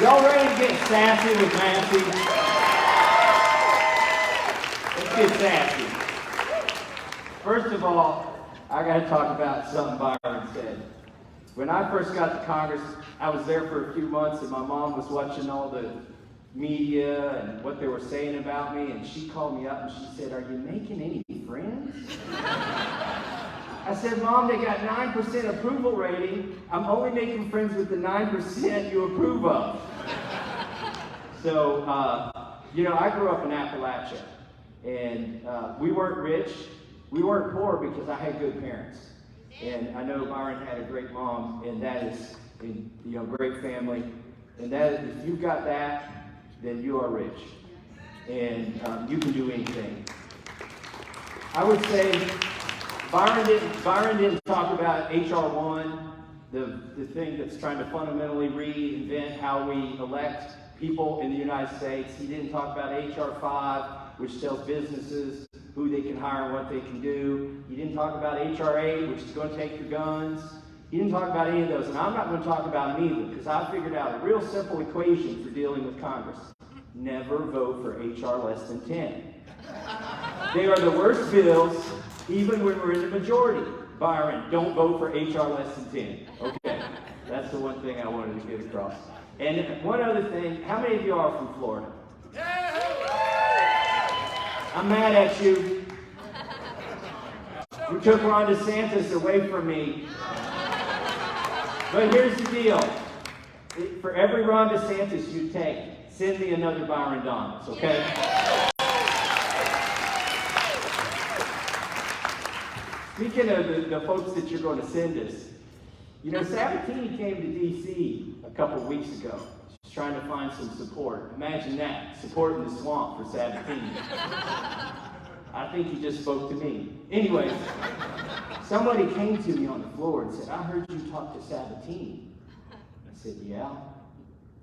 Y'all ready to get sassy with Massie? Let's get sassy. First of all, I got to talk about something Byron said. When I first got to Congress, I was there for a few months, and my mom was watching all the media and what they were saying about me, and she called me up and she said, "Are you making any friends?" I said, "Mom, they got 9% approval rating. I'm only making friends with the 9% you approve of." So, I grew up in Appalachia, and we weren't rich. We weren't poor because I had good parents. And I know Byron had a great mom, and that is, great family. And that, if you've got that, then you are rich. And you can do anything. I would say, Byron didn't talk about H.R. 1, the thing that's trying to fundamentally reinvent how we elect people in the United States. He didn't talk about H.R. 5, which tells businesses who they can hire and what they can do. He didn't talk about H.R. 8, which is going to take your guns. He didn't talk about any of those, and I'm not going to talk about them either, because I figured out a real simple equation for dealing with Congress. Never vote for H.R. less than 10. They are the worst bills, even when we're in the majority. Byron, don't vote for H.R. less than 10. Okay, that's the one thing I wanted to get across. And one other thing, how many of you are from Florida? I'm mad at you. You took Ron DeSantis away from me. But here's the deal. For every Ron DeSantis you take, send me another Byron Donalds, okay? Speaking of the folks that you're going to send us, Sabatini came to D.C. a couple of weeks ago. She's trying to find some support. Imagine that, support in the swamp for Sabatini. I think he just spoke to me. Anyways, somebody came to me on the floor and said, "I heard you talk to Sabatini." I said, "Yeah."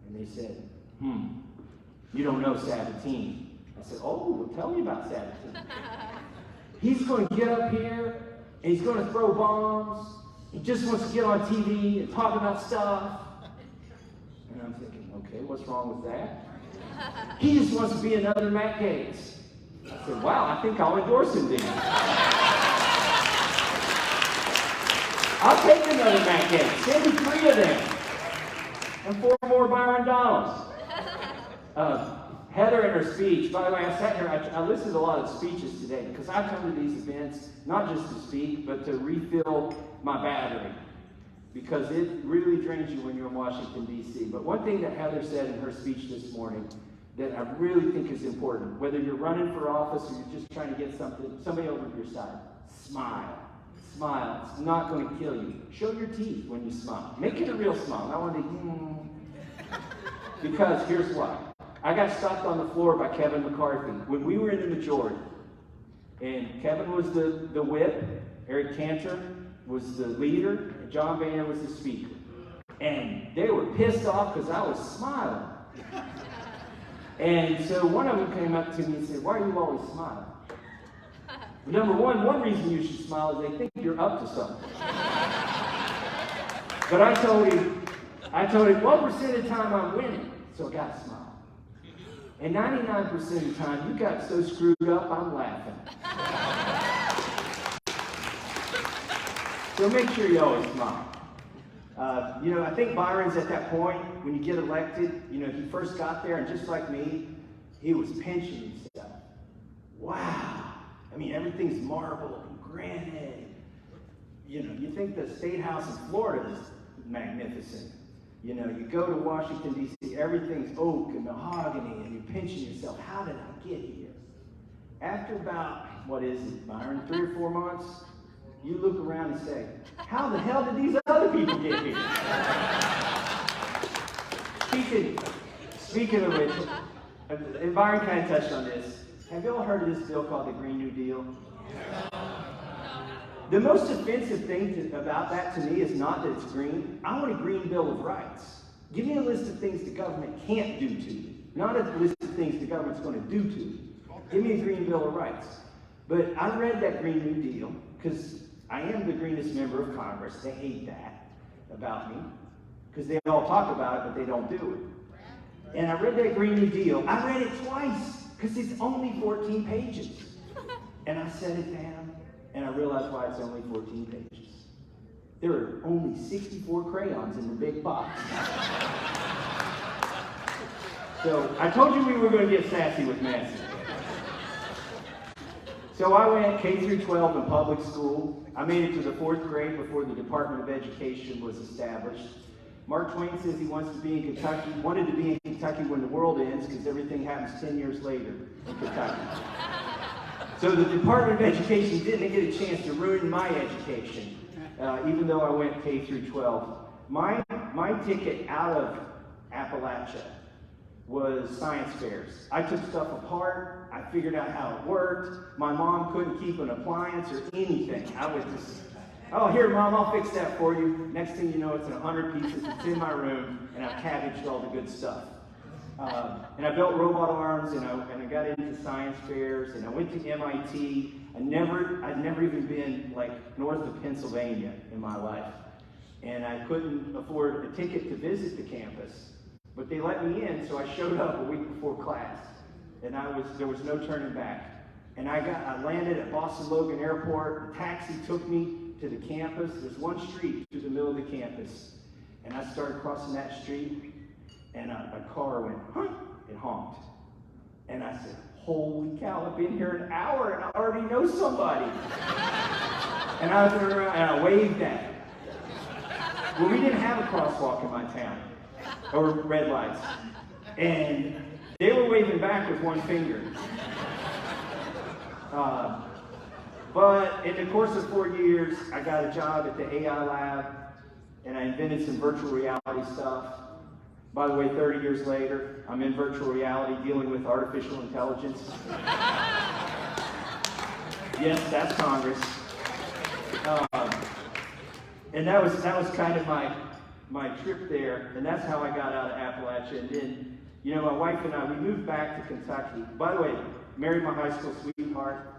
And they said, "You don't know Sabatini." I said, "Oh, well, tell me about Sabatini." He's going to get up here and he's going to throw bombs. He just wants to get on TV and talk about stuff. And I'm thinking, okay, what's wrong with that? He just wants to be another Matt Gaetz. I said, wow, I think I'll endorse him then. I'll take another Matt Gaetz. Send me 3 of them. And 4 more Byron Donalds. Heather in her speech, by the way, I sat here, I listened to a lot of speeches today because I come to these events not just to speak, but to refill my battery, because it really drains you when you're in Washington, D.C. But one thing that Heather said in her speech this morning that I really think is important, whether you're running for office or you're just trying to get somebody over to your side, smile. Smile. It's not going to kill you. Show your teeth when you smile. Make it a real smile. I want to, because here's why. I got stopped on the floor by Kevin McCarthy when we were in the majority. And Kevin was the whip, Eric Cantor was the leader, and John Boehner was the speaker. And they were pissed off because I was smiling. And so one of them came up to me and said, "Why are you always smiling?" Number one reason you should smile is they think you're up to something. But I told him, 1% of the time I'm winning, so I got to smile. And 99% of the time, you got so screwed up, I'm laughing. So make sure you always smile. I think Byron's at that point, when you get elected, he first got there, and just like me, he was pinching himself. Wow. I mean, everything's marble and granite. You think the State House in Florida is magnificent. You go to Washington, D.C., everything's oak and mahogany, and you're pinching yourself. How did I get here? After about, Byron, 3 or 4 months, you look around and say, how the hell did these other people get here? Speaking of which, and Byron kind of touched on this, have you all heard of this bill called the Green New Deal? The most offensive thing about that to me is not that it's green. I want a green Bill of Rights. Give me a list of things the government can't do to you, not a list of things the government's going to do to you. Give me a green Bill of Rights. But I read that Green New Deal because I am the greenest member of Congress. They hate that about me because they all talk about it, but they don't do it. And I read that Green New Deal. I read it twice because it's only 14 pages. And I set it down, and I realized why it's only 14 pages. There are only 64 crayons in the big box. So I told you we were going to get sassy with Massie. So I went K through 12 in public school. I made it to the 4th grade before the Department of Education was established. Mark Twain says he wanted to be in Kentucky when the world ends, because everything happens 10 years later in Kentucky. So the Department of Education didn't get a chance to ruin my education, even though I went K through 12. My ticket out of Appalachia was science fairs. I took stuff apart. I figured out how it worked. My mom couldn't keep an appliance or anything. I was just, oh, here, Mom, I'll fix that for you. Next thing you know, it's in 100 pieces. It's in my room, and I've cabbaged all the good stuff. And I built robot arms, and I got into science fairs, and I went to MIT. I'd never even been like north of Pennsylvania in my life, and I couldn't afford a ticket to visit the campus. But they let me in, so I showed up a week before class, and there was no turning back. And I landed at Boston Logan Airport. The taxi took me to the campus. There's one street through the middle of the campus, and I started crossing that street, and a car went, huh? It honked, and I said, "Holy cow! I've been here an hour, and I already know somebody." And I turned around and I waved at him. Well, we didn't have a crosswalk in my town, or red lights. And they were waving back with one finger. But in the course of 4 years, I got a job at the AI lab, and I invented some virtual reality stuff. By the way, 30 years later, I'm in virtual reality dealing with artificial intelligence. Yes, that's Congress. And that was kind of my trip there, and that's how I got out of Appalachia. And then, my wife and I, we moved back to Kentucky. By the way, married my high school sweetheart.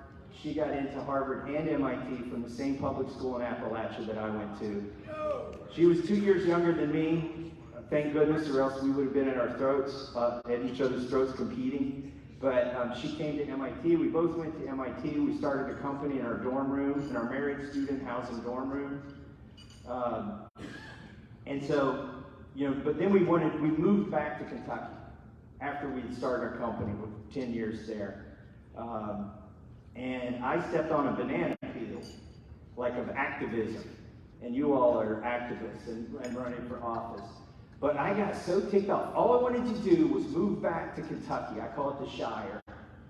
She got into Harvard and MIT from the same public school in Appalachia that I went to. She was 2 years younger than me, thank goodness, or else we would have been at our throats, at each other's throats competing. But she came to MIT. We both went to MIT. We started a company in our dorm room, in our married student housing dorm room. And so, but then we moved back to Kentucky after we started our company with 10 years there. And I stepped on a banana peel, like of activism. And you all are activists and running for office. But I got so ticked off. All I wanted to do was move back to Kentucky. I call it the Shire.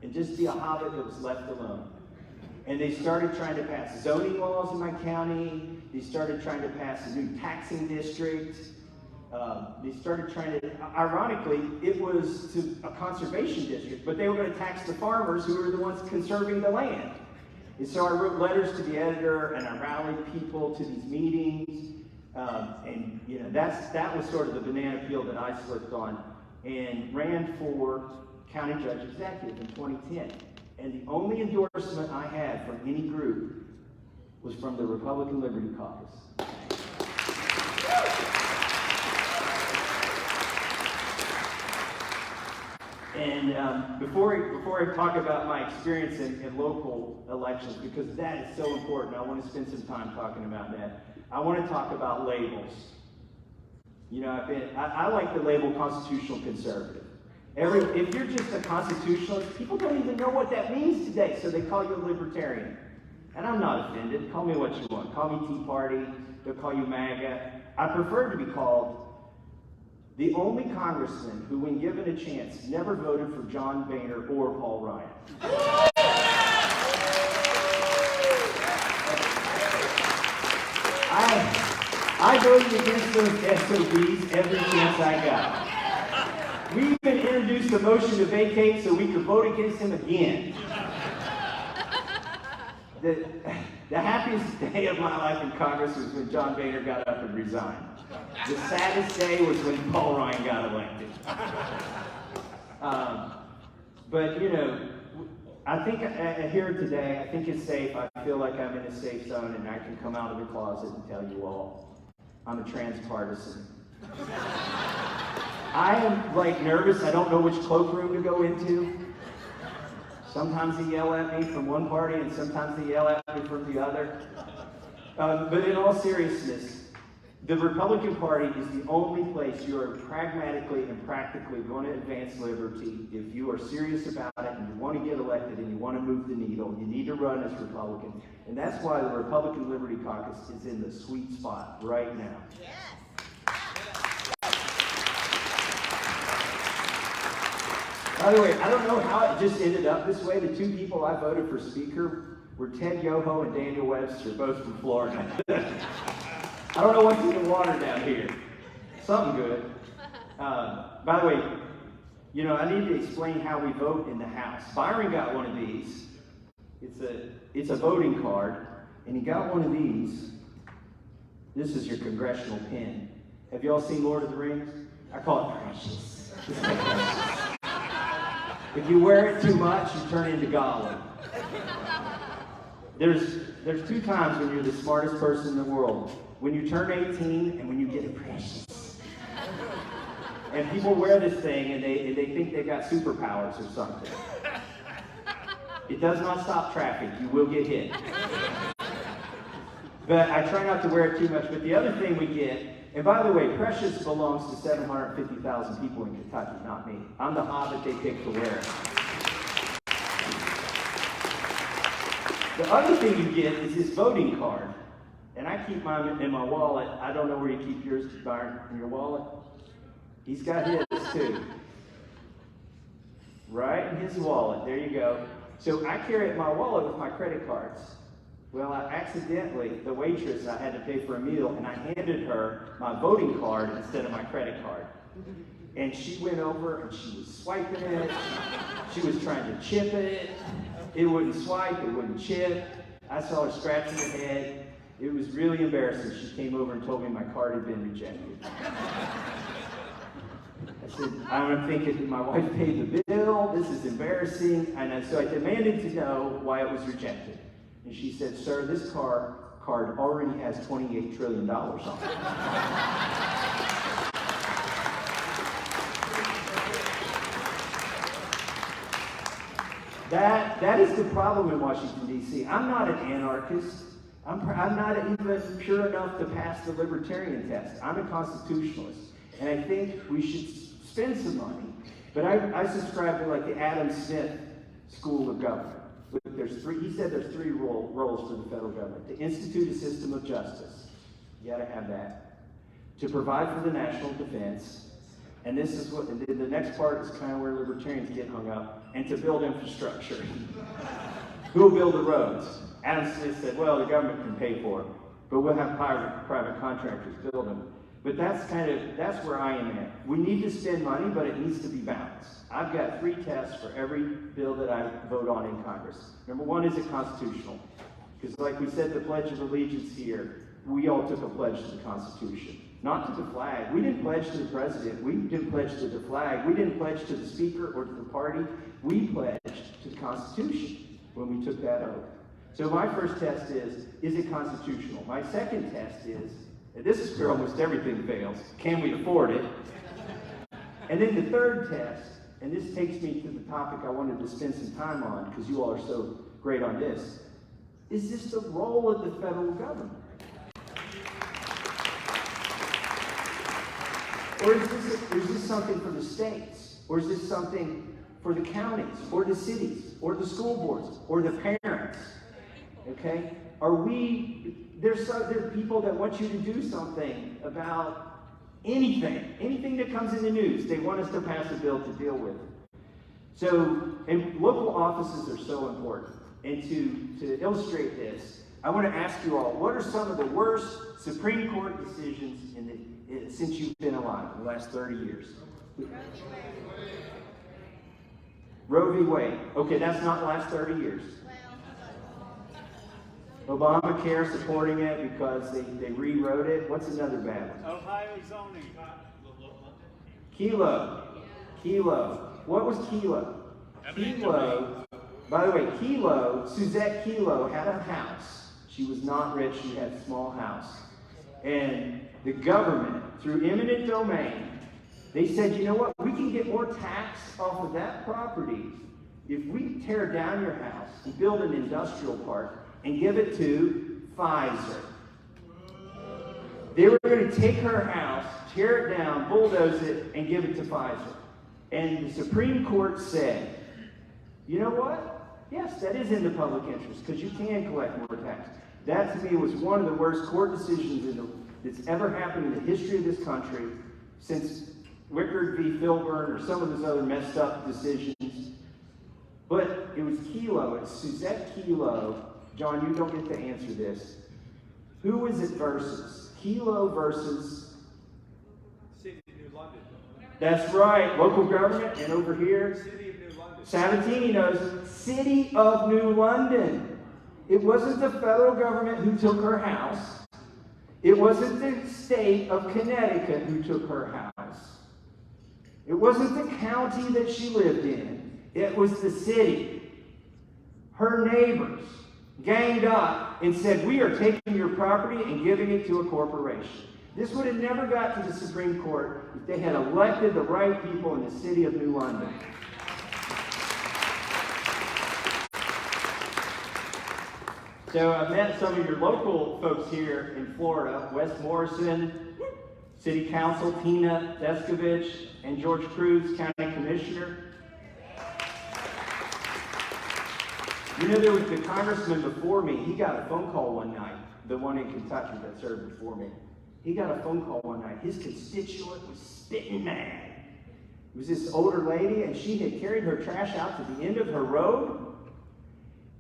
And just be a hobbit that was left alone. And they started trying to pass zoning laws in my county. They started trying to pass a new taxing district. They started trying to, ironically, it was to a conservation district, but they were going to tax the farmers who were the ones conserving the land. And so I wrote letters to the editor, and I rallied people to these meetings. And that was sort of the banana peel that I slipped on, and ran for county judge executive in 2010. And the only endorsement I had from any group was from the Republican Liberty Caucus. And before I talk about my experience in local elections, because that is so important, I want to spend some time talking about that. I want to talk about labels. I like the label constitutional conservative. If you're just a constitutionalist, people don't even know what that means today, so they call you a libertarian. And I'm not offended. Call me what you want. Call me Tea Party. They'll call you MAGA. I prefer to be called the only congressman who, when given a chance, never voted for John Boehner or Paul Ryan. I voted against those SOBs every chance I got. We even introduced a motion to vacate so we could vote against him again. The happiest day of my life in Congress was when John Boehner got up and resigned. The saddest day was when Paul Ryan got elected. But I think here today, I think it's safe. I feel like I'm in a safe zone, and I can come out of the closet and tell you all I'm a trans partisan. I am like nervous. I don't know which cloakroom to go into. Sometimes they yell at me from one party and sometimes they yell at me from the other. But in all seriousness, the Republican Party is the only place you are pragmatically and practically going to advance liberty. If you are serious about it and you want to get elected and you want to move the needle, you need to run as Republican. And that's why the Republican Liberty Caucus is in the sweet spot right now. By the way, I don't know how it just ended up this way. The two people I voted for Speaker were Ted Yoho and Daniel Webster, both from Florida. I don't know what's in the water down here. Something good. By the way, I need to explain how we vote in the House. Byron got one of these. It's a voting card, and he got one of these. This is your congressional pin. Have you all seen Lord of the Rings? I call it precious. If you wear it too much, you turn into Gollum. There's two times when you're the smartest person in the world. When you turn 18 and when you get a precious. And people wear this thing and they think they've got superpowers or something. It does not stop traffic. You will get hit. But I try not to wear it too much. But the other thing we get, and by the way, Precious belongs to 750,000 people in Kentucky, not me. I'm the hobbit they picked to wear it. The other thing you get is this voting card. And I keep mine in my wallet. I don't know where you keep yours, Byron, in your wallet. He's got his too. Right in his wallet. There you go. So I carry it in my wallet with my credit cards. Well, I accidentally, the waitress, I had to pay for a meal, and I handed her my voting card instead of my credit card. And she went over and she was swiping it. She was trying to chip it. It wouldn't swipe, it wouldn't chip. I saw her scratching her head. It was really embarrassing. She came over and told me my card had been rejected. I said, I'm thinking that my wife paid the bill. This is embarrassing. And so I demanded to know why it was rejected. And she said, sir, this card already has $28 trillion on it. That is the problem in Washington, D.C. I'm not an anarchist. I'm not even pure enough to pass the libertarian test. I'm a constitutionalist. And I think we should spend some money. But I subscribe to like the Adam Smith School of Government. He said there's three roles for the federal government. To institute a system of justice. You got to have that. To provide for the national defense. And this is what, the next part is kind of where libertarians get hung up. And to build infrastructure. Who will build the roads? Adam Smith said, well, the government can pay for it, but we'll have private contractors build them. But that's where I am at. We need to spend money, but it needs to be balanced. I've got 3 tests for every bill that I vote on in Congress. Number 1, is it constitutional? Because like we said, the Pledge of Allegiance here, we all took a pledge to the Constitution. Not to the flag. We didn't pledge to the president. We didn't pledge to the flag. We didn't pledge to the speaker or to the party. We pledged to the Constitution when we took that oath. So my first test is it constitutional? My second test is, and this is where almost everything fails, can we afford it? And then the third test, and this takes me to the topic I wanted to spend some time on, because you all are so great on this, is this the role of the federal government? Or is this something for the states? Or is this something for the counties, or the cities, or the school boards, or the parents? Okay? There are people that want you to do something about anything that comes in the news. They want us to pass a bill to deal with it. So, and local offices are so important. And to illustrate this, I want to ask you all, what are some of the worst Supreme Court decisions since you've been alive in the last 30 years? Roe v. Wade. Okay, that's not the last 30 years. Obamacare, supporting it because they rewrote it. What's another bad one? Ohio zoning. Kelo. What was Kelo? Kelo, by the way, Suzette Kelo had a house. She was not rich, she had a small house. And the government, through eminent domain, They said, you know what? We can get more tax off of that property if we tear down your house and build an industrial park and give it to Pfizer. They were going to take her house, tear it down, bulldoze it, and give it to Pfizer. And the Supreme Court said, you know what? Yes, that is in the public interest because you can collect more tax. That, to me, was one of the worst court decisions that's ever happened in the history of this country since Wickard v. Filburn or some of those other messed up decisions. But it was Kelo. It's Suzette Kelo. John, you don't get to answer this. Who was it versus? Kelo versus? City of New London. That's right. Local government. And over here? City of New London. Sabatini knows. City of New London. It wasn't the federal government who took her house. It wasn't the state of Connecticut who took her house. It wasn't the county that she lived in. It was the city. Her neighbors ganged up and said, we are taking your property and giving it to a corporation. This would have never got to the Supreme Court if they had elected the right people in the city of New London. So I've met some of your local folks here in Florida, Wes Morrison, City Council, Tina Deskovich, and George Cruz, County Commissioner. You know, there was the congressman before me. He got a phone call one night, the one in Kentucky that served before me. He got a phone call one night. His constituent was spitting mad. It was this older lady, and she had carried her trash out to the end of her road,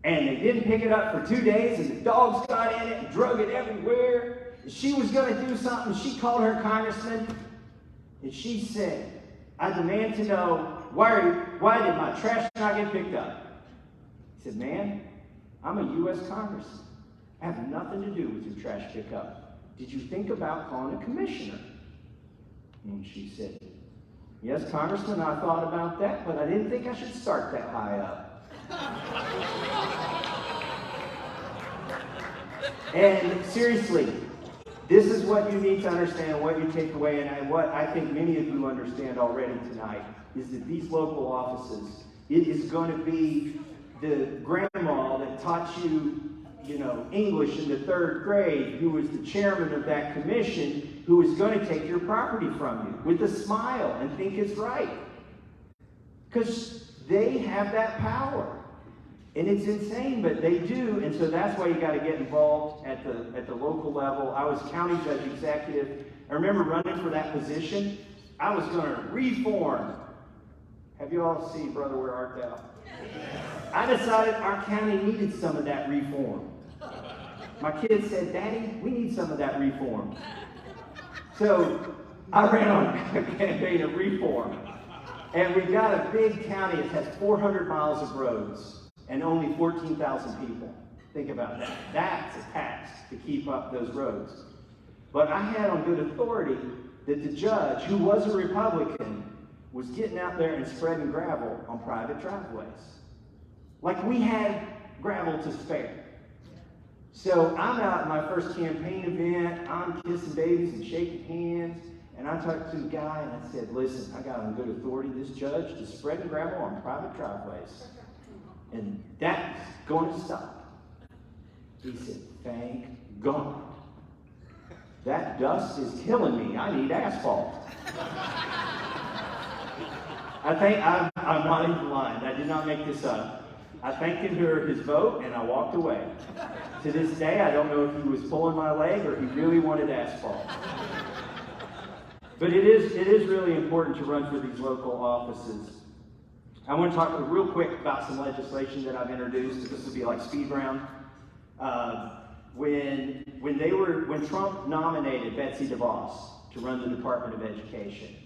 and they didn't pick it up for 2 days, and the dogs got in it and drug it everywhere. And she was going to do something. She called her congressman, and she said, I demand to know, why did my trash not get picked up? He said, man, I'm a U.S. congressman. I have nothing to do with your trash pickup. Did you think about calling a commissioner? And she said, yes, Congressman, I thought about that, but I didn't think I should start that high up. And seriously, this is what you need to understand, what you take away, and what I think many of you understand already tonight, is that these local offices, it is going to be the grandma that taught you, English in the 3rd grade, who was the chairman of that commission, who is going to take your property from you with a smile and think it's right. Because they have that power. And it's insane, but they do, and so that's why you got to get involved at the local level. I was county judge executive. I remember running for that position. I was going to reform. Have you all seen Brother Where Art Thou? I decided our county needed some of that reform. My kids said, Daddy, we need some of that reform. So I ran on a campaign of reform. And we got a big county that has 400 miles of roads and only 14,000 people. Think about that. That's a tax to keep up those roads. But I had on good authority that the judge, who was a Republican, was getting out there and spreading gravel on private driveways. Like we had gravel to spare. So I'm out at my first campaign event. I'm kissing babies and shaking hands. And I talked to the guy and I said, listen, I got on good authority, this judge is spreading gravel on private driveways. And that's going to stop. He said, thank God. That dust is killing me. I need asphalt. I'm not even lying. I did not make this up. I thanked him for his vote and I walked away. To this day, I don't know if he was pulling my leg or he really wanted asphalt. But it is really important to run for these local offices. I want to talk real quick about some legislation that I've introduced. This will be like speed round. When Trump nominated Betsy DeVos to run the Department of Education,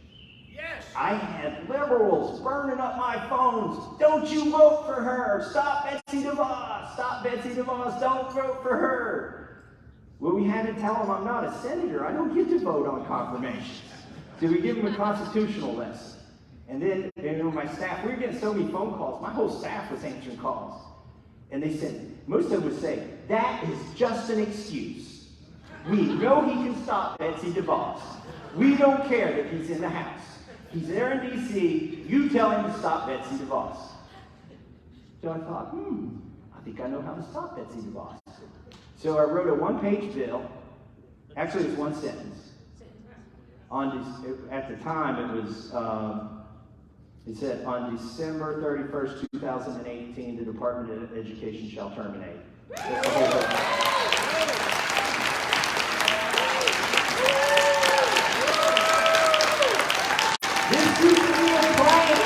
yes, I had liberals burning up my phones. Don't you vote for her. Stop Betsy DeVos. Stop Betsy DeVos. Don't vote for her. Well, we had to tell them I'm not a senator. I don't get to vote on confirmations. So we give them a constitutional lesson. And then my staff, we were getting so many phone calls. My whole staff was answering calls. And they said, most of them would say, that is just an excuse. We know he can stop Betsy DeVos. We don't care that he's in the House. He's there in D.C. You tell him to stop Betsy DeVos. So I thought, I think I know how to stop Betsy DeVos. So I wrote a one-page bill. Actually, it was one sentence. At the time, it was, it said, on December 31st, 2018, the Department of Education shall terminate. That's the whole bill. This used to be a plan.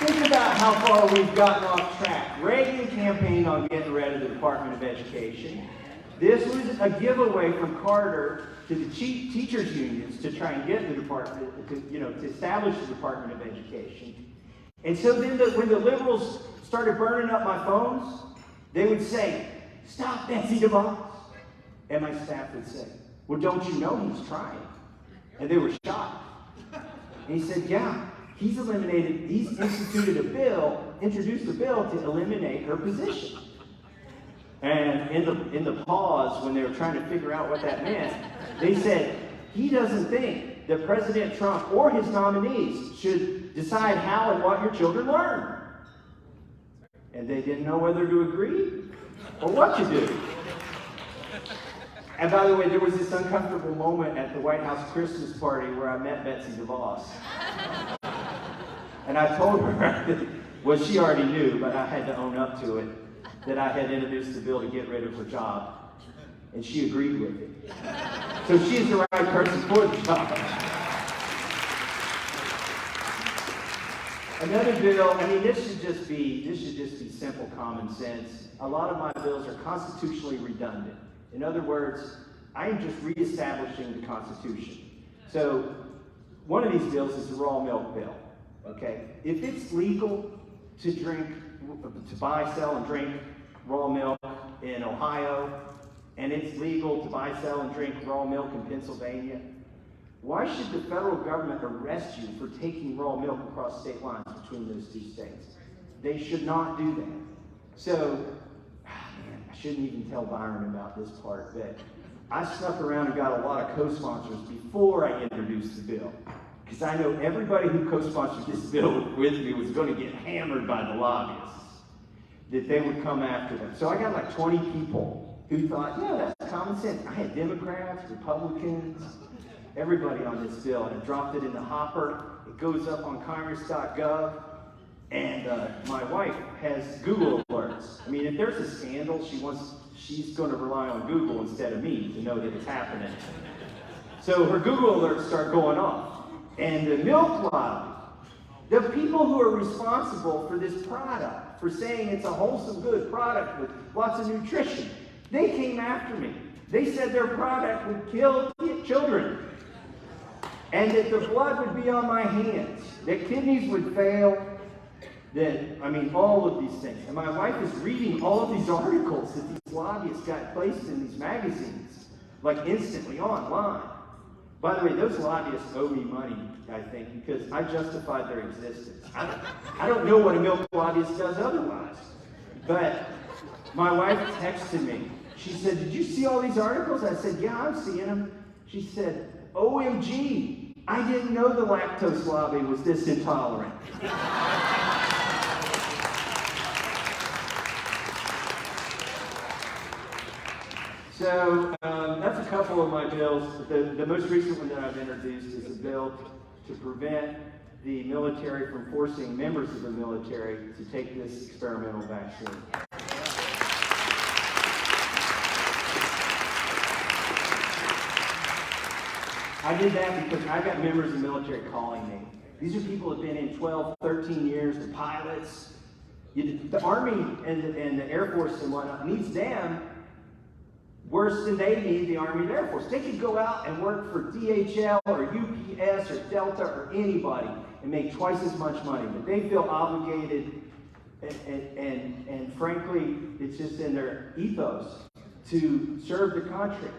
Think about how far we've gotten off track. Reagan campaigned on getting rid of the Department of Education. This was a giveaway from Carter to the teachers' unions to try and get the department, to establish the Department of Education. And so then when the liberals started burning up my phones, they would say, "Stop Betsy DeVos." And my staff would say, "Well, don't you know he's trying?" And they were shocked. And he said, "Yeah, he's introduced a bill to eliminate her position." And in the pause, when they were trying to figure out what that meant, they said, he doesn't think that President Trump or his nominees should decide how and what your children learn. And they didn't know whether to agree or what to do. And by the way, there was this uncomfortable moment at the White House Christmas party where I met Betsy DeVos. And I told her, well, she already knew, but I had to own up to it, that I had introduced the bill to get rid of her job. And she agreed with it. So she's the right person for the job. Another bill, this should just be simple common sense. A lot of my bills are constitutionally redundant. In other words, I am just reestablishing the Constitution. So one of these bills is the raw milk bill. Okay? If it's legal to buy, sell, and drink raw milk in Ohio, and it's legal to buy, sell, and drink raw milk in Pennsylvania, why should the federal government arrest you for taking raw milk across state lines between those two states? They should not do that. So, I shouldn't even tell Byron about this part, but I snuck around and got a lot of co-sponsors before I introduced the bill. Because I know everybody who co-sponsored this bill with me was going to get hammered by the lobbyists, that they would come after them. So I got like 20 people who thought, yeah, that's common sense. I had Democrats, Republicans, everybody on this bill, and I dropped it in the hopper. It goes up on congress.gov, and my wife has Google alerts. If there's a scandal, she's going to rely on Google instead of me to know that it's happening. So her Google alerts start going off. And the milk lobby, the people who are responsible for this product, for saying it's a wholesome, good product with lots of nutrition, they came after me. They said their product would kill children, and that the blood would be on my hands, that kidneys would fail, all of these things. And my wife is reading all of these articles that these lobbyists got placed in these magazines, like instantly online. By the way, those lobbyists owe me money, I think, because I justified their existence. I don't know what a milk lobbyist does otherwise. But my wife texted me. She said, "Did you see all these articles?" I said, "Yeah, I'm seeing them." She said, "OMG, I didn't know the lactose lobby was this intolerant." So that's a couple of my bills. The most recent one that I've introduced is a bill to prevent the military from forcing members of the military to take this experimental vaccine. I did that because I got members of the military calling me. These are people who have been in 12, 13 years, they're pilots. The Army and the Air Force and whatnot needs them worse than they need the Army and Air Force. They could go out and work for DHL or UPS or Delta or anybody and make twice as much money, but they feel obligated and frankly, it's just in their ethos to serve the country.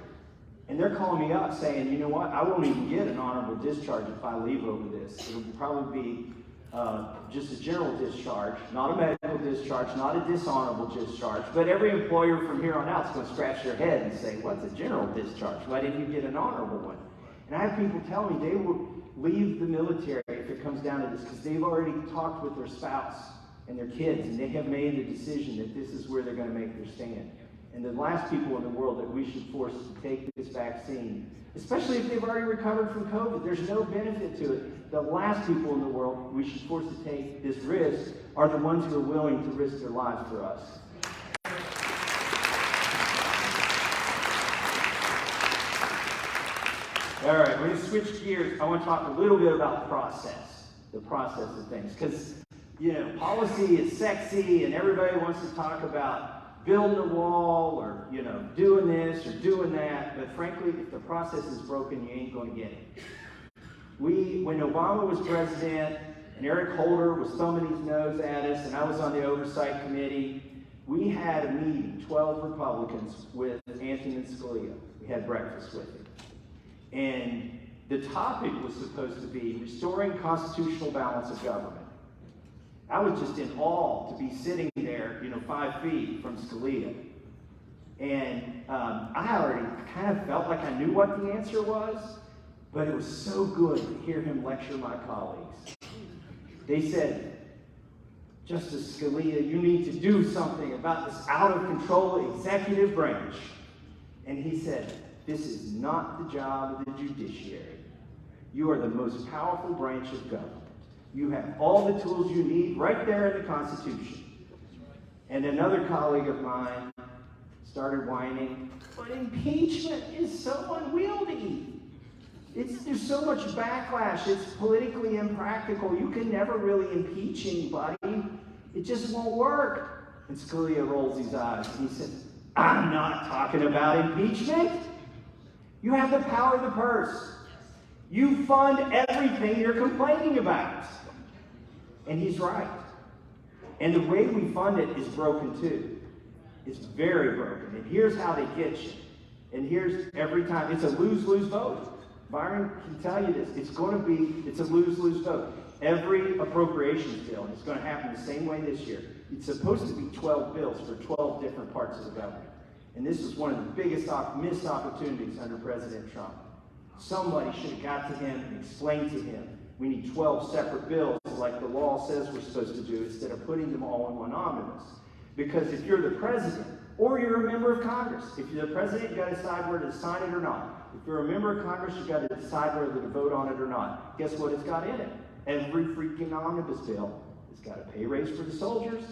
And they're calling me up saying, you know what, I won't even get an honorable discharge if I leave over this. It'll probably be just a general discharge, not a medical discharge, not a dishonorable discharge, but every employer from here on out is going to scratch their head and say, what's a general discharge? Why didn't you get an honorable one? And I have people tell me they will leave the military if it comes down to this because they've already talked with their spouse and their kids, and they have made the decision that this is where they're going to make their stand. And the last people in the world that we should force to take this vaccine, especially if they've already recovered from COVID, there's no benefit to it. The last people in the world we should force to take this risk are the ones who are willing to risk their lives for us. All right, we're going to switch gears. I want to talk a little bit about the process of things. Because, policy is sexy and everybody wants to talk about building a wall or, doing this or doing that. But frankly, if the process is broken, you ain't going to get it. When Obama was president and Eric Holder was thumbing his nose at us and I was on the oversight committee, we had a meeting, 12 Republicans, with Antonin Scalia. We had breakfast with him. And the topic was supposed to be restoring constitutional balance of government. I was just in awe to be sitting there, 5 feet from Scalia. And I already kind of felt like I knew what the answer was, but it was so good to hear him lecture my colleagues. They said, Justice Scalia, you need to do something about this out-of-control executive branch. And he said, this is not the job of the judiciary. You are the most powerful branch of government. You have all the tools you need right there in the Constitution. And another colleague of mine started whining, but impeachment is so unwieldy. There's so much backlash. It's politically impractical. You can never really impeach anybody. It just won't work. And Scalia rolls his eyes and he says, I'm not talking about impeachment. You have the power of the purse. You fund everything you're complaining about. And he's right. And the way we fund it is broken too. It's very broken. And here's how they get you. And here's every time. It's a lose-lose vote. Byron can tell you this. It's a lose-lose vote. Every appropriations bill, and it's going to happen the same way this year. It's supposed to be 12 bills for 12 different parts of the government. And this is one of the biggest missed opportunities under President Trump. Somebody should have got to him and explained to him, we need 12 separate bills like the law says we're supposed to do instead of putting them all in one omnibus. Because if you're the president, or you're a member of Congress, if you're the president, you've got to decide whether to sign it or not. If you're a member of Congress, you've got to decide whether to vote on it or not. Guess what it's got in it? Every freaking omnibus bill has got a pay raise for the soldiers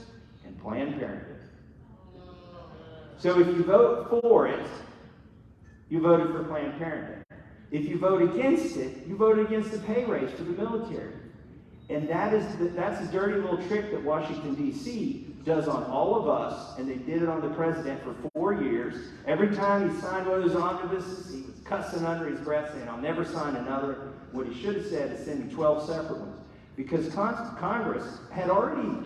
and Planned Parenthood. So if you vote for it, you voted for Planned Parenthood. If you vote against it, you voted against the pay raise for the military. And that's a dirty little trick that Washington, D.C. does on all of us, and they did it on the president for 4 years. Every time he signed one of those omnibuses, he was cussing under his breath saying, I'll never sign another. What he should have said is send me 12 separate ones. Because Congress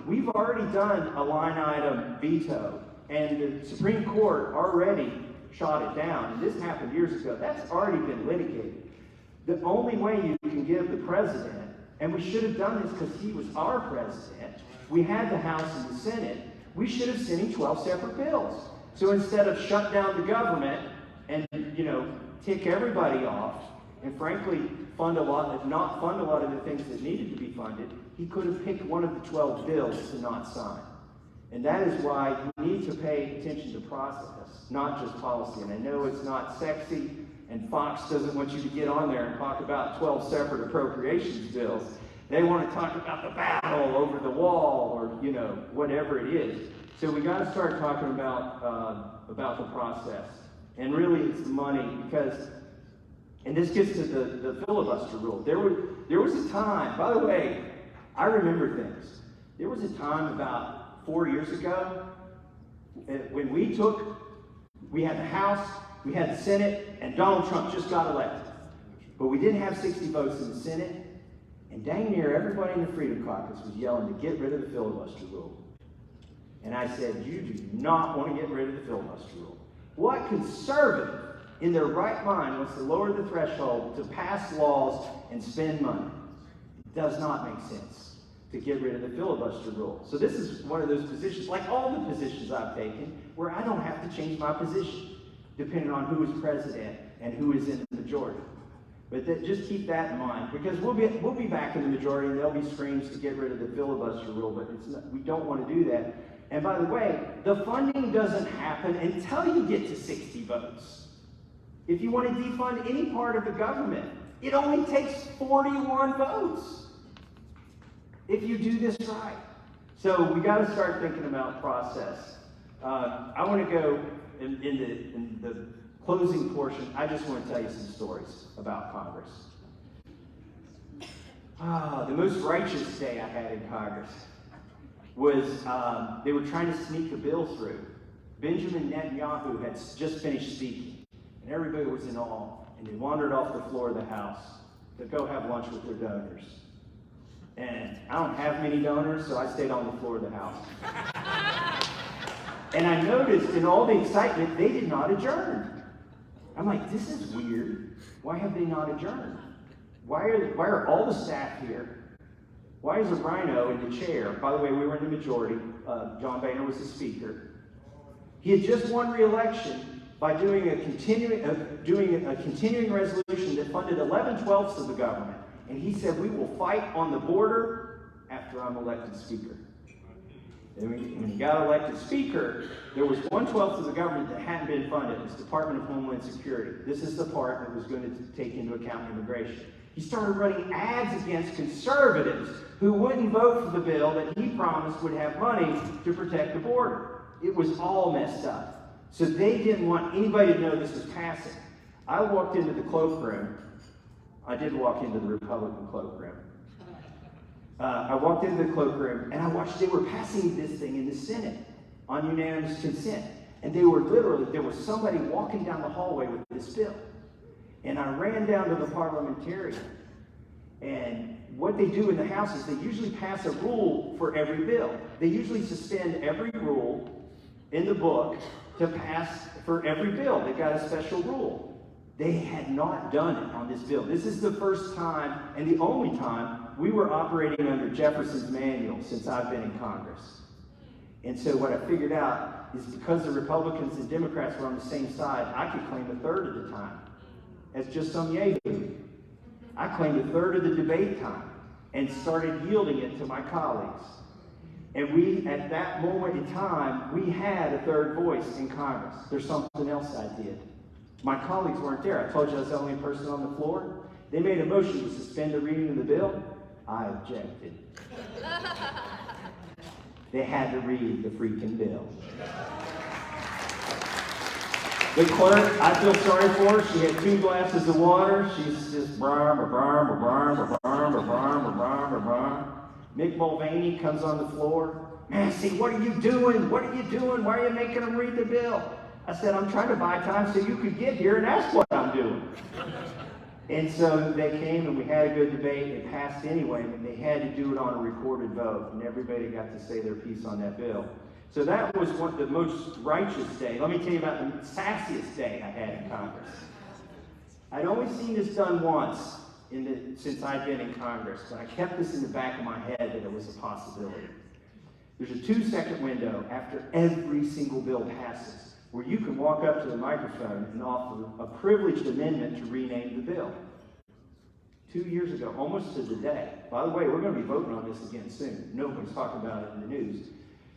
we've already done a line item veto, and the Supreme Court already shot it down. And this happened years ago. That's already been litigated. The only way you can give the president, and we should have done this because he was our president, we had the House and the Senate, we should have sent him 12 separate bills. So instead of shut down the government and, tick everybody off, and frankly, not fund a lot of the things that needed to be funded, he could have picked one of the 12 bills to not sign. And that is why you need to pay attention to process, not just policy. And I know it's not sexy, and Fox doesn't want you to get on there and talk about 12 separate appropriations bills. They want to talk about the battle over the wall or, whatever it is. So we got to start talking about the process. And really it's the money because, and this gets to the filibuster rule. There was a time, by the way, I remember things. There was a time about 4 years ago when we had the House, we had the Senate, and Donald Trump just got elected. But we didn't have 60 votes in the Senate, and dang near everybody in the Freedom Caucus was yelling to get rid of the filibuster rule. And I said, you do not want to get rid of the filibuster rule. What conservative in their right mind wants to lower the threshold to pass laws and spend money? It does not make sense. to get rid of the filibuster rule. So this is one of those positions, like all the positions I've taken, where I don't have to change my position, depending on who is president and who is in the majority. But just keep that in mind, because we'll be back in the majority, and there'll be screams to get rid of the filibuster rule, but we don't want to do that. And by the way, the funding doesn't happen until you get to 60 votes. If you want to defund any part of the government, it only takes 41 votes if you do this right. So we got to start thinking about process. I want to go in the closing portion. I just want to tell you some stories about Congress. The most righteous day I had in Congress was they were trying to sneak a bill through. Benjamin Netanyahu had just finished speaking, and everybody was in awe, and they wandered off the floor of the House to go have lunch with their donors. And I don't have many donors, so I stayed on the floor of the House. And I noticed in all the excitement, they did not adjourn. I'm like, this is weird. Why have they not adjourned? Why are all the staff here? Why is a rhino in the chair? By the way, we were in the majority. John Boehner was the speaker. He had just won re-election by doing a continuing resolution that funded 11/12 of the government. And he said, we will fight on the border after I'm elected speaker. And when he got elected speaker, there was 1/12 of the government that hadn't been funded. It was Department of Homeland Security. This is the part that was going to take into account immigration. He started running ads against conservatives who wouldn't vote for the bill that he promised would have money to protect the border. It was all messed up. So they didn't want anybody to know this was passing. I walked into the cloakroom. I did walk into the Republican cloakroom. I walked into the cloakroom and I watched they were passing this thing in the Senate on unanimous consent. And there was somebody walking down the hallway with this bill. And I ran down to the parliamentarian. And what they do in the House is they usually pass a rule for every bill. They usually suspend every rule in the book to pass for every bill. They've got a special rule. They had not done it on this bill. This is the first time and the only time we were operating under Jefferson's manual since I've been in Congress. And so what I figured out is because the Republicans and Democrats were on the same side, I could claim a third of the time as just some yahoo. I claimed a third of the debate time and started yielding it to my colleagues. And we, at that moment in time, we had a third voice in Congress. There's something else I did. My colleagues weren't there. I told you I was the only person on the floor. They made a motion to suspend the reading of the bill. I objected. They had to read the freaking bill. The clerk, I feel sorry for her. She had 2 glasses of water. She's just brum, brum, brum, brum, brum, brum, brum, brum. Mick Mulvaney comes on the floor. Massie, what are you doing? What are you doing? Why are you making them read the bill? I said, I'm trying to buy time so you could get here, and that's what I'm doing. And so they came and we had a good debate. It passed anyway, but they had to do it on a recorded vote, and everybody got to say their piece on that bill. So that was the most righteous day. Let me tell you about the sassiest day I had in Congress. I'd only seen this done once since I'd been in Congress, but I kept this in the back of my head that it was a possibility. There's a 2-second window after every single bill passes where you can walk up to the microphone and offer a privileged amendment to rename the bill. 2 years ago, almost to the day. By the way, we're going to be voting on this again soon. Nobody's talking about it in the news.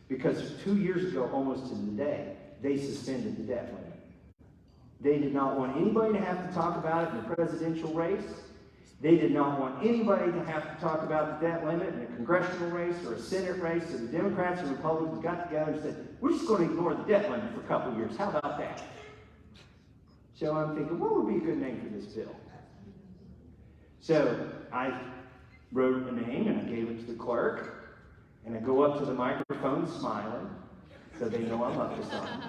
Because 2 years ago, almost to the day, they suspended the debt limit. They did not want anybody to have to talk about it in the presidential race. They did not want anybody to have to talk about the debt limit in a congressional race or a Senate race. So the Democrats and Republicans got together and said, we're just going to ignore the debt limit for a couple of years. How about that? So I'm thinking, what would be a good name for this bill? So I wrote a name and I gave it to the clerk. And I go up to the microphone smiling, so they know I'm up to something.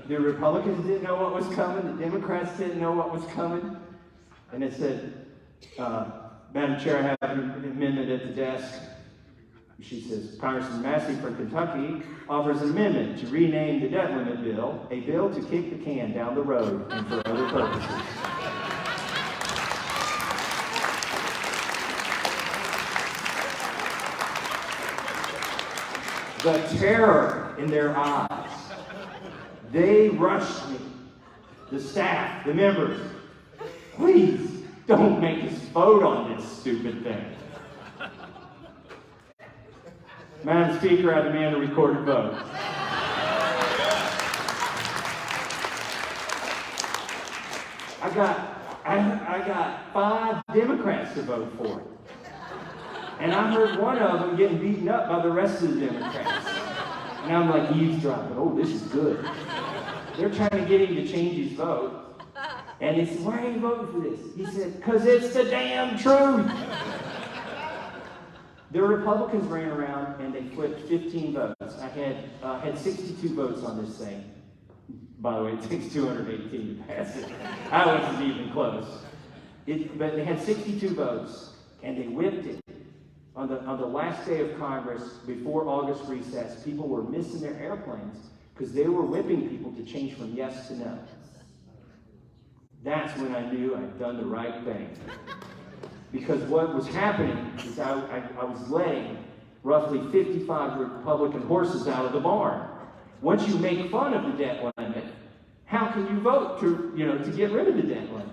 The Republicans didn't know what was coming. The Democrats didn't know what was coming. And it said, Madam Chair, I have an amendment at the desk. She says, Congressman Massie from Kentucky offers an amendment to rename the debt limit bill, a bill to kick the can down the road and for other purposes. The terror in their eyes. They rushed me. The staff, the members, please don't make us vote on this stupid thing. Madam Speaker, I demand a recorded vote. I got 5 Democrats to vote for it. And I heard one of them getting beaten up by the rest of the Democrats. And I'm like eavesdropping. Oh, this is good. They're trying to get him to change his vote. And he said, why are you voting for this? He said, because it's the damn truth. The Republicans ran around and they flipped 15 votes. I had 62 votes on this thing. By the way, it takes 218 to pass it. I wasn't even close. But they had 62 votes, and they whipped it. On the last day of Congress, before August recess, people were missing their airplanes because they were whipping people to change from yes to no. That's when I knew I'd done the right thing. Because what was happening is I was letting roughly 55 Republican horses out of the barn. Once you make fun of the debt limit, how can you vote to get rid of the debt limit?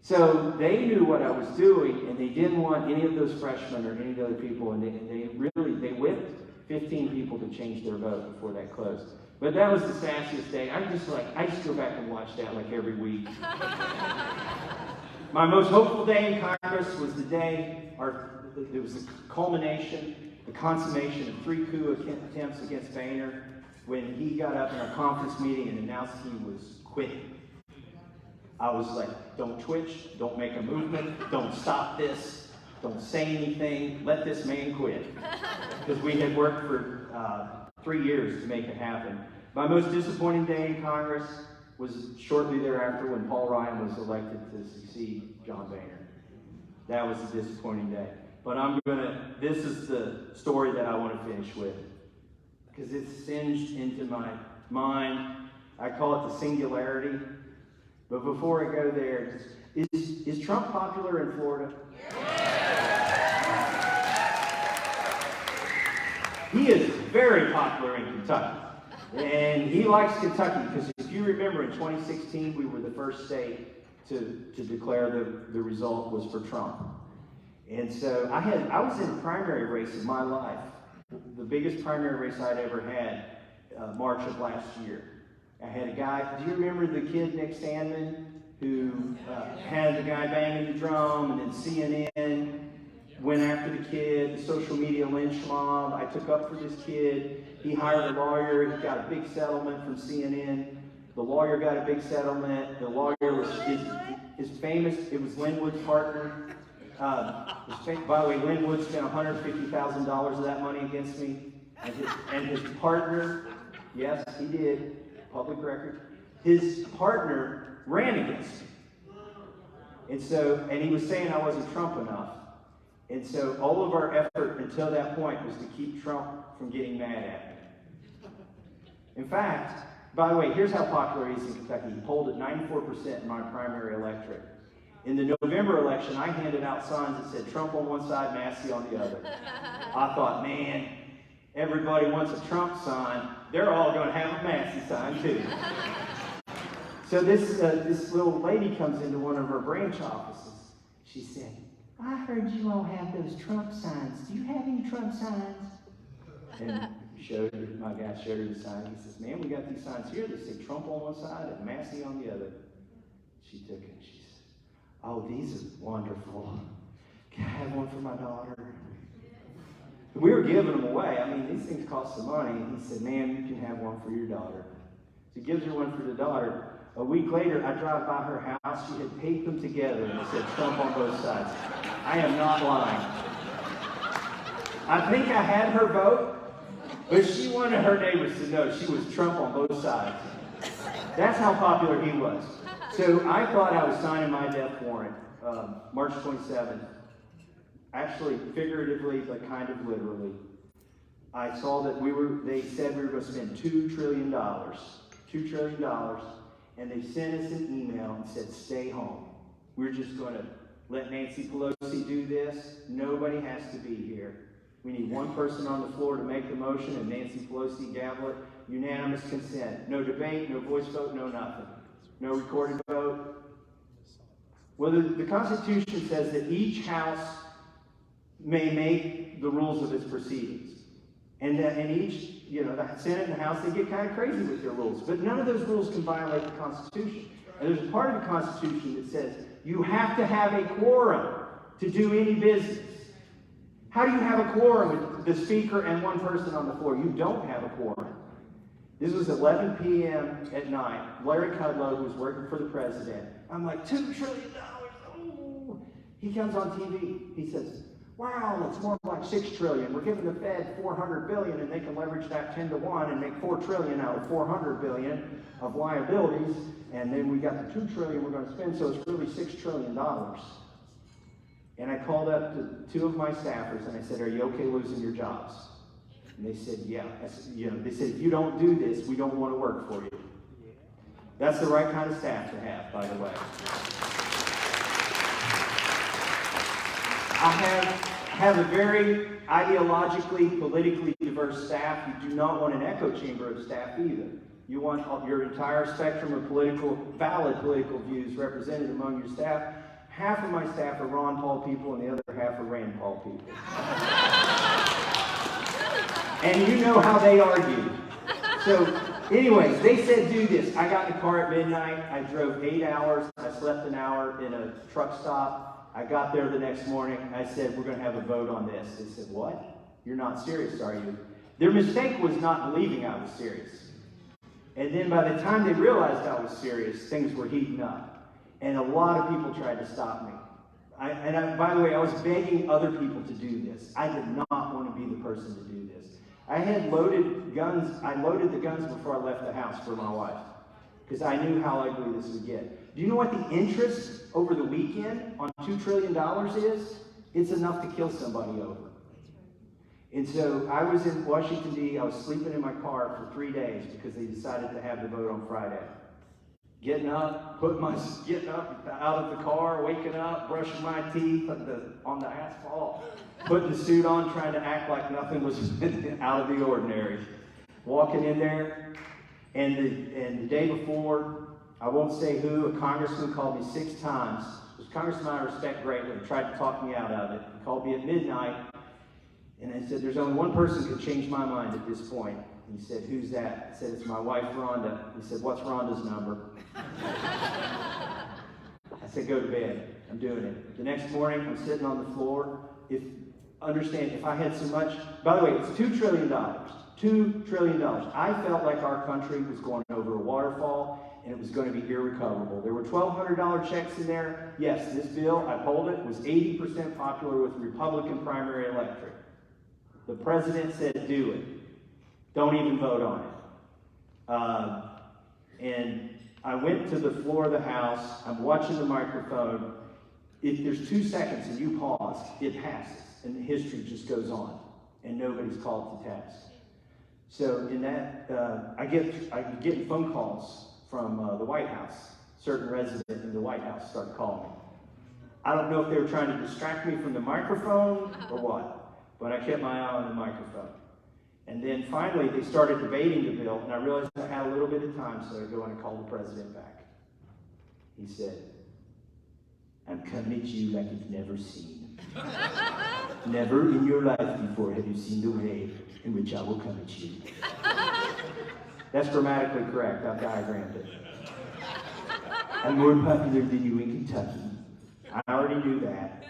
So they knew what I was doing, and they didn't want any of those freshmen or any of the other people, and they whipped 15 people to change their vote before that closed. But that was the sassiest day. I just go back and watch that like every week. My most hopeful day in Congress was the day, it was the culmination, the consummation of 3 coup attempts against Boehner when he got up in our conference meeting and announced he was quitting. I was like, don't twitch, don't make a movement, don't stop this, don't say anything, let this man quit. Because we had worked for 3 years to make it happen. My most disappointing day in Congress was shortly thereafter when Paul Ryan was elected to succeed John Boehner. That was a disappointing day. But this is the story that I want to finish with. Because it's singed into my mind. I call it the singularity. But before I go there, is Trump popular in Florida? He is very popular in Kentucky. And he likes Kentucky because if you remember in 2016, we were the first state to declare the result was for Trump. And so I was in a primary race in my life, the biggest primary race I'd ever had, March of last year. I had a guy, do you remember the kid Nick Sandman who had the guy banging the drum, and then CNN went after the kid, the social media lynch mob. I took up for this kid. He hired a lawyer. He got a big settlement from CNN. The lawyer got a big settlement. The lawyer is famous. It was Linwood's partner. By the way, Linwood spent $150,000 of that money against me. And his partner, yes, he did, public record, his partner ran against me. And he was saying I wasn't Trump enough. And so all of our effort until that point was to keep Trump from getting mad at me. In fact, by the way, here's how popular he is in Kentucky. He polled at 94% in my primary electorate. In the November election, I handed out signs that said Trump on one side, Massie on the other. I thought, man, everybody wants a Trump sign. They're all going to have a Massie sign, too. So this little lady comes into one of our branch offices. She said, I heard you all have those Trump signs. Do you have any Trump signs? And my guy showed her the sign. He says, man, we got these signs here that say Trump on one side and Massie on the other. She took it and she said, oh, these are wonderful. Can I have one for my daughter? We were giving them away. I mean, these things cost some money. And he said, ma'am, you can have one for your daughter. So he gives her one for the daughter. A week later, I drive by her house. She had taped them together and it said Trump on both sides. I am not lying. I think I had her vote, but she wanted her neighbors to know she was Trump on both sides. That's how popular he was. So I thought I was signing my death warrant, March 27th. Actually, figuratively, but kind of literally. I saw that they said we were going to spend $2 trillion. $2 trillion. And they sent us an email and said, stay home. We're just going to let Nancy Pelosi do this. Nobody has to be here. We need one person on the floor to make the motion, and Nancy Pelosi gavel it. Unanimous consent. No debate, no voice vote, no nothing. No recorded vote. Well, the Constitution says that each house may make the rules of its proceedings. And each, the Senate and the House, they get kind of crazy with their rules. But none of those rules can violate the Constitution. And there's a part of the Constitution that says you have to have a quorum to do any business. How do you have a quorum with the speaker and one person on the floor? You don't have a quorum. This was 11 p.m. at night. Larry Kudlow, who was working for the president, I'm like, $2 trillion. Oh. He comes on TV. He says, wow, it's more like $6 trillion. We're giving the Fed $400 billion, and they can leverage that 10-to-1 and make $4 trillion out of $400 billion of liabilities. And then we got the $2 trillion we're going to spend, so it's really $6 trillion. And I called up to two of my staffers, and I said, are you okay losing your jobs? And they said, yeah. They said, if you don't do this, we don't want to work for you. That's the right kind of staff to have, by the way. I have a very ideologically, politically diverse staff. You do not want an echo chamber of staff either. You want your entire spectrum of valid political views represented among your staff. Half of my staff are Ron Paul people, and the other half are Rand Paul people. And you know how they argue. So, anyways, they said do this. I got in the car at midnight. I drove 8 hours. I slept an hour in a truck stop. I got there the next morning. I said, we're going to have a vote on this. They said, what? You're not serious, are you? Their mistake was not believing I was serious. And then by the time they realized I was serious, things were heating up. And a lot of people tried to stop me. By the way, I was begging other people to do this. I did not want to be the person to do this. I had loaded guns. I loaded the guns before I left the house for my wife, because I knew how ugly this would get. Do you know what the interest over the weekend on $2 trillion is? It's enough to kill somebody over. And so I was in Washington, D.C. I was sleeping in my car for 3 days because they decided to have the vote on Friday. Getting up out of the car, waking up, brushing my teeth on the asphalt, putting the suit on, trying to act like nothing was out of the ordinary. Walking in there, and the day before, I won't say who, a congressman called me 6 times. This congressman I respect greatly, tried to talk me out of it. He called me at midnight, and I said, there's only one person who could change my mind at this point. He said, who's that? I said, it's my wife, Rhonda. He said, what's Rhonda's number? I said, go to bed. I'm doing it. The next morning, I'm sitting on the floor. If I had so much, by the way, it's $2 trillion. $2 trillion. I felt like our country was going over a waterfall, and it was going to be irrecoverable. There were $1,200 checks in there. Yes, this bill, I pulled it, was 80% popular with the Republican primary electorate. The president said, do it. Don't even vote on it. And I went to the floor of the House. I'm watching the microphone. If there's 2 seconds and you pause, it passes. And the history just goes on. And nobody's called to task. So in that, I get getting phone calls from the White House. Certain residents in the White House started calling me. I don't know if they were trying to distract me from the microphone or what, but I kept my eye on the microphone. And then finally, they started debating the bill, and I realized I had a little bit of time, so I go and I called the president back. He said, I'm coming at you like you've never seen. Never in your life before have you seen the way in which I will come at you. That's grammatically correct. I've diagrammed it. I'm more popular than you in Kentucky. I already knew that.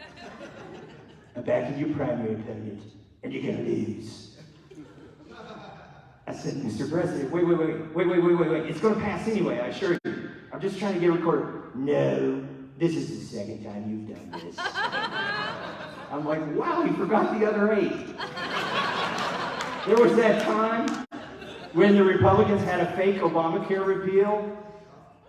I'm back in your primary opponent, and you're going to lose. I said, Mr. President, wait. It's going to pass anyway, I assure you. I'm just trying to get recorded. No, this is the second time you've done this. I'm like, wow, he forgot the other 8. There was that time when the Republicans had a fake Obamacare repeal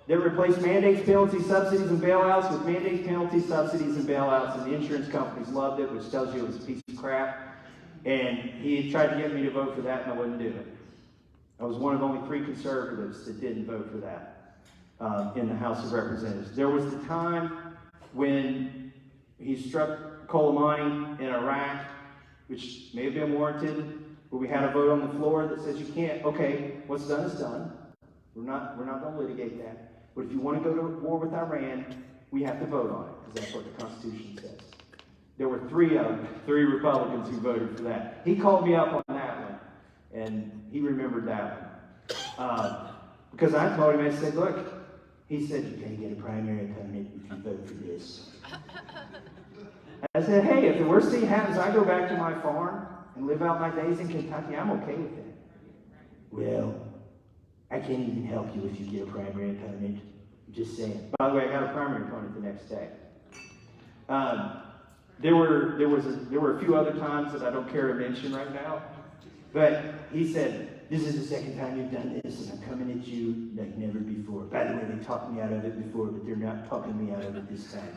that replaced mandates, penalties, subsidies, and bailouts with mandates, penalties, subsidies, and bailouts, and the insurance companies loved it, which tells you it was a piece of crap. And he tried to get me to vote for that, and I wouldn't do it. I was one of only 3 conservatives that didn't vote for that in the House of Representatives. There was the time when he struck Soleimani in Iraq, which may have been warranted, but we had a vote on the floor that says you can't. Okay, what's done is done. We're not going to litigate that. But if you want to go to war with Iran, we have to vote on it, because that's what the Constitution says. There were three Republicans who voted for that. He called me up on that one, and he remembered that one. Because I told him, I said, look, he said, you're going to get a primary opponent if you vote for this. I said, hey, if the worst thing happens, I go back to my farm and live out my days in Kentucky, I'm okay with that. Well, I can't even help you if you get a primary opponent. I'm just saying. By the way, I got a primary opponent the next day. There were a few other times that I don't care to mention right now, but he said, this is the second time you've done this, and I'm coming at you like never before. By the way, they talked me out of it before, but they're not talking me out of it this time.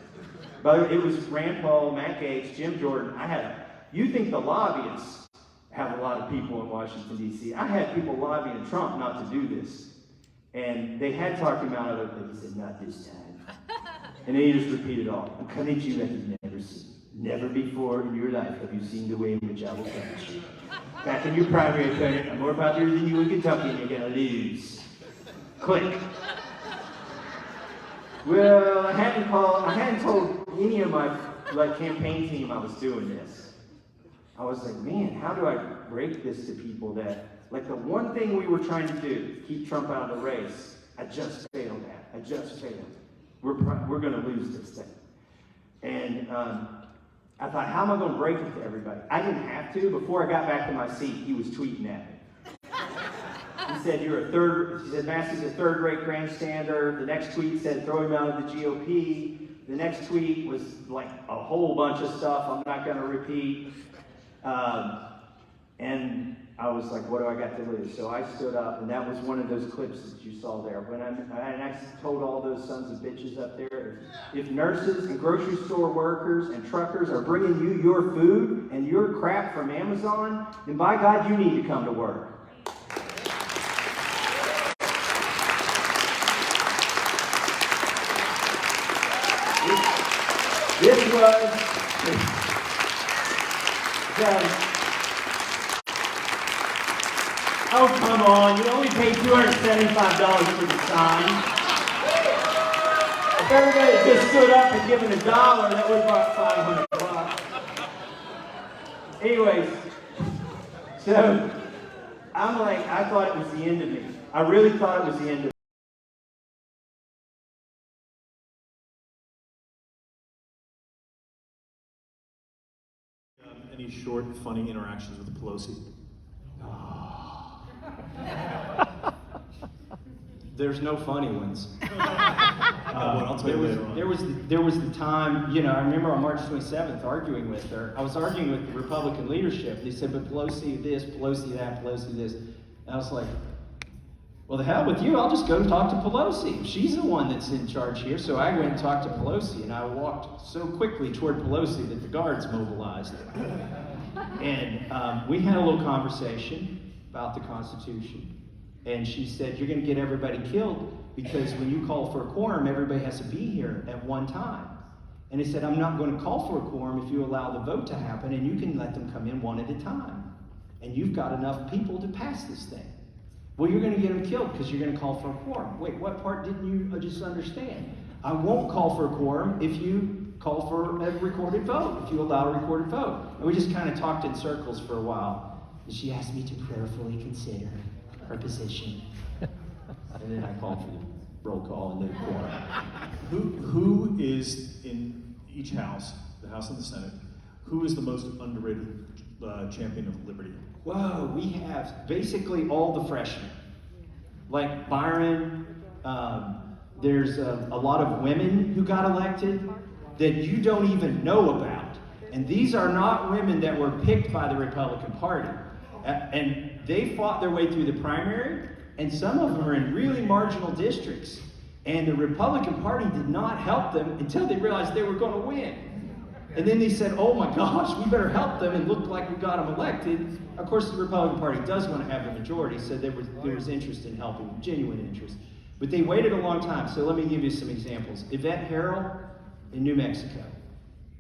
By the way, it was Rand Paul, Matt Gaetz, Jim Jordan. You think the lobbyists have a lot of people in Washington, D.C. I had people lobbying Trump not to do this. And they had talked him out of it, but he said, not this time. And then he just repeated all. I'm coming at you like you've never seen. Never before in your life have you seen the way in which I will come at you. Back in your primary opponent, I'm more popular than you in Kentucky, and you're going to lose. Click. Well, I hadn't told any of my campaign team I was doing this. I was like, man, how do I break this to people that, like the one thing we were trying to do, keep Trump out of the race, I just failed at. I just failed. We're going to lose this thing. And I thought, how am I going to break it to everybody? I didn't have to. Before I got back to my seat, he was tweeting at me. He said, Massie's a third-rate grandstander. The next tweet said, throw him out of the GOP. The next tweet was like a whole bunch of stuff I'm not going to repeat. And I was like, what do I got to lose? So I stood up, and that was one of those clips that you saw there. When I told all those sons of bitches up there, if nurses and grocery store workers and truckers are bringing you your food and your crap from Amazon, then by God, you need to come to work. This was oh, come on. You only paid $275 for the sign. If everybody had just stood up and given $1, that would have brought $500. Anyways, so I'm like, I thought it was the end of me. I really thought it was the end of me. Any short, funny interactions with Pelosi? There's no funny ones. I'll tell you later on. There was the time, I remember on March 27th arguing with her. I was arguing with the Republican leadership. They said, but Pelosi this, Pelosi that, Pelosi this. And I was like, well, the hell with you. I'll just go talk to Pelosi. She's the one that's in charge here. So I went and talked to Pelosi, and I walked so quickly toward Pelosi that the guards mobilized. And we had a little conversation about the Constitution. And she said, you're going to get everybody killed because when you call for a quorum, everybody has to be here at one time. And he said, I'm not going to call for a quorum if you allow the vote to happen, and you can let them come in one at a time. And you've got enough people to pass this thing. Well, you're going to get them killed because you're going to call for a quorum. Wait, what part didn't you just understand? I won't call for a quorum if you call for a recorded vote, if you allow a recorded vote. And we just kind of talked in circles for a while. And she asked me to prayerfully consider her position. And then I called for the roll call and the quorum. Who is in each house, the House and the Senate, who is the most underrated champion of liberty? Whoa, we have basically all the freshmen. Like Byron, there's a lot of women who got elected that you don't even know about. And these are not women that were picked by the Republican Party. And they fought their way through the primary, and some of them are in really marginal districts. And the Republican Party did not help them until they realized they were going to win. And then they said, oh my gosh, we better help them, and looked like we got them elected. Of course, the Republican Party does want to have the majority, so there was interest in helping, genuine interest. But they waited a long time, so let me give you some examples. Yvette Harrell in New Mexico.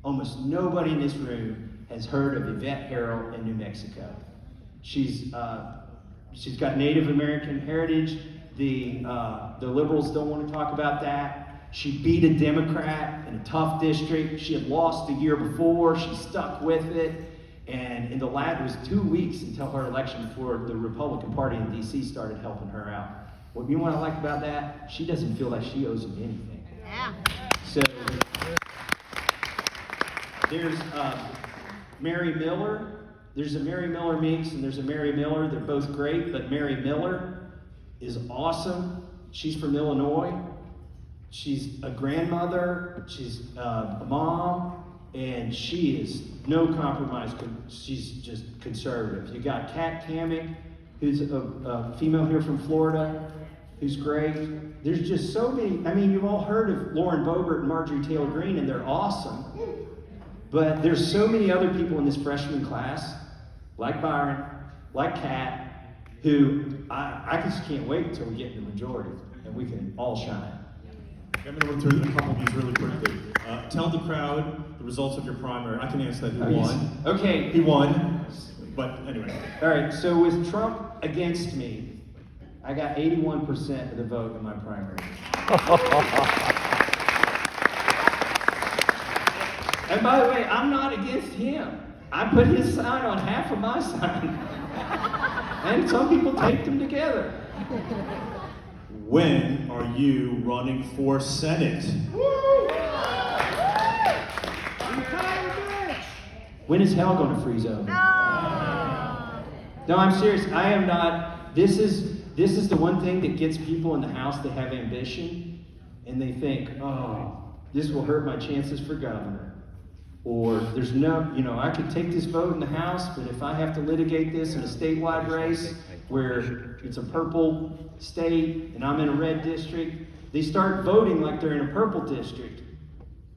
Almost nobody in this room has heard of Yvette Harrell in New Mexico. She's got Native American heritage. The liberals don't want to talk about that. She beat a Democrat in a tough district. She had lost the year before. She stuck with it. And in the last, it was 2 weeks until her election before the Republican Party in D.C. started helping her out. What you want to like about that? She doesn't feel like she owes them anything. Yeah. So there's Mary Miller. There's a Mary Miller Meeks and there's a Mary Miller. They're both great, but Mary Miller is awesome. She's from Illinois. She's a grandmother. She's a mom. And she is no compromise. She's just conservative. You got Kat Kamick, who's a female here from Florida, who's great. There's just so many. I mean, you've all heard of Lauren Boebert and Marjorie Taylor Greene, and they're awesome. But there's so many other people in this freshman class, like Byron, like Kat, who I just can't wait until we get in the majority and we can all shine. I'm going to run through a couple of these really quickly. Tell the crowd the results of your primary. I can answer that. Who won? Okay. He won. But anyway. All right. So with Trump against me, I got 81% of the vote in my primary. And by the way, I'm not against him. I put his sign on half of my sign. And some people take them together. When are you running for Senate? When is hell going to freeze over? No, I'm serious. I am not. This is the one thing that gets people in the House that have ambition, and they think, oh, this will hurt my chances for governor. Or there's no, I could take this vote in the House, but if I have to litigate this in a statewide race where it's a purple state and I'm in a red district, they start voting like they're in a purple district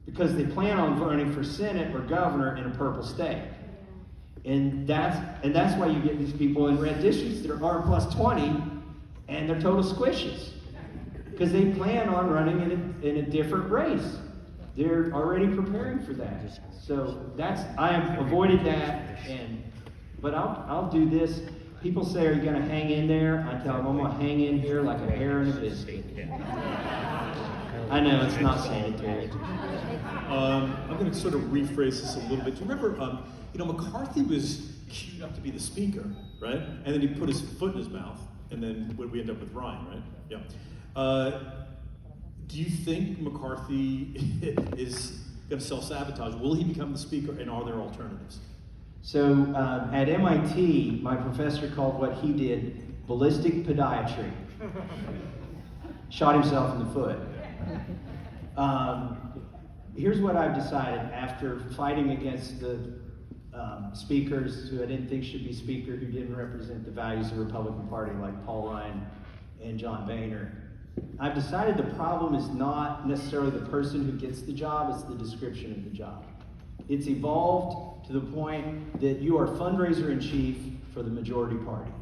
because they plan on running for Senate or governor in a purple state. And that's why you get these people in red districts that are R plus 20 and they're total squishes because they plan on running in a different race. They're already preparing for that. So I have avoided that, but I'll do this. People say, are you going to hang in there? I tell them, I'm going to hang in here like a hair in a biscuit. I know, it's not sanitary. I'm going to sort of rephrase this a little bit. Do you remember, McCarthy was queued up to be the speaker, right? And then he put his foot in his mouth, and then we end up with Ryan, right? Yeah. Do you think McCarthy is going to self-sabotage? Will he become the speaker, and are there alternatives? So at MIT, my professor called what he did ballistic podiatry. Shot himself in the foot. Here's what I've decided after fighting against the speakers who I didn't think should be speaker, who didn't represent the values of the Republican Party, like Paul Ryan and John Boehner. I've decided the problem is not necessarily the person who gets the job, it's the description of the job. It's evolved to the point that you are fundraiser-in-chief for the majority party.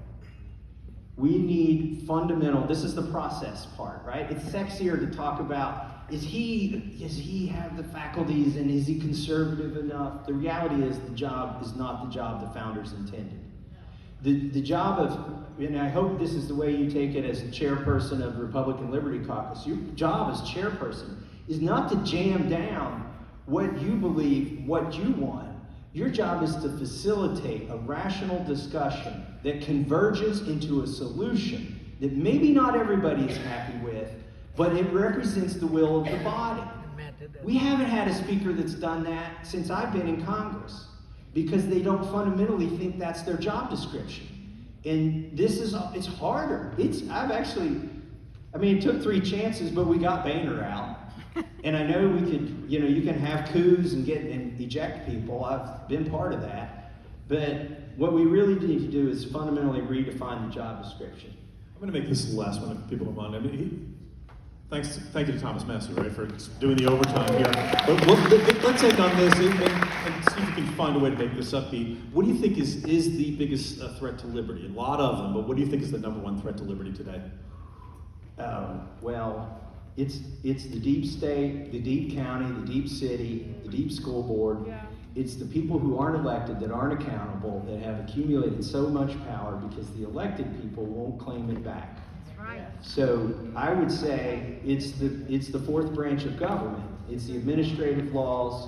We need fundamental, this is the process part, right? It's sexier to talk about, does he have the faculties and is he conservative enough? The reality is the job is not the job the founders intended. The job of, and I hope this is the way you take it as chairperson of the Republican Liberty Caucus, your job as chairperson is not to jam down what you believe, what you want. Your job is to facilitate a rational discussion that converges into a solution that maybe not everybody is happy with, but it represents the will of the body. We haven't had a speaker that's done that since I've been in Congress because they don't fundamentally think that's their job description. And it's harder. It took 3 chances, but we got Boehner out. And I know we could, you can have coups and eject people. I've been part of that. But what we really need to do is fundamentally redefine the job description. I'm going to make this the last one if people don't mind. Thank you to Thomas Massie, right, for doing the overtime here. But let's take on this and see if we can find a way to make this upbeat. What do you think is the biggest threat to liberty? A lot of them, but what do you think is the number one threat to liberty today? It's the deep state, the deep county, the deep city, the deep school board, it's the people who aren't elected that aren't accountable that have accumulated so much power because the elected people won't claim it back. That's right. So I would say it's the fourth branch of government. It's the administrative laws,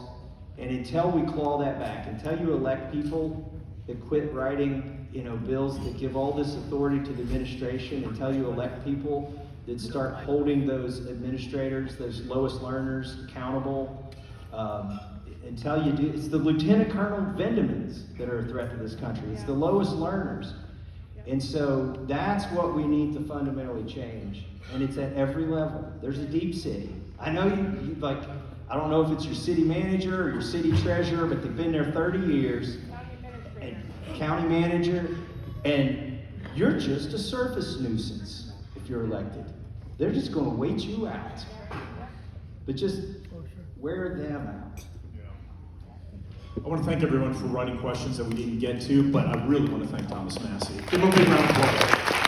and until we claw that back, until you elect people that quit writing, bills that give all this authority to the administration, until you elect people that start holding those administrators, those lowest learners accountable, until you do, it's the Lieutenant Colonel Vendemans that are a threat to this country. It's the lowest learners. And so that's what we need to fundamentally change. And it's at every level. There's a deep city. I know you like, I don't know if it's your city manager or your city treasurer, but they've been there 30 years. And county manager, and you're just a surface nuisance if you're elected. They're just going to wait you out. But just wear them out. I want to thank everyone for writing questions that we didn't get to, but I really want to thank Thomas Massie. Give him a big round of applause.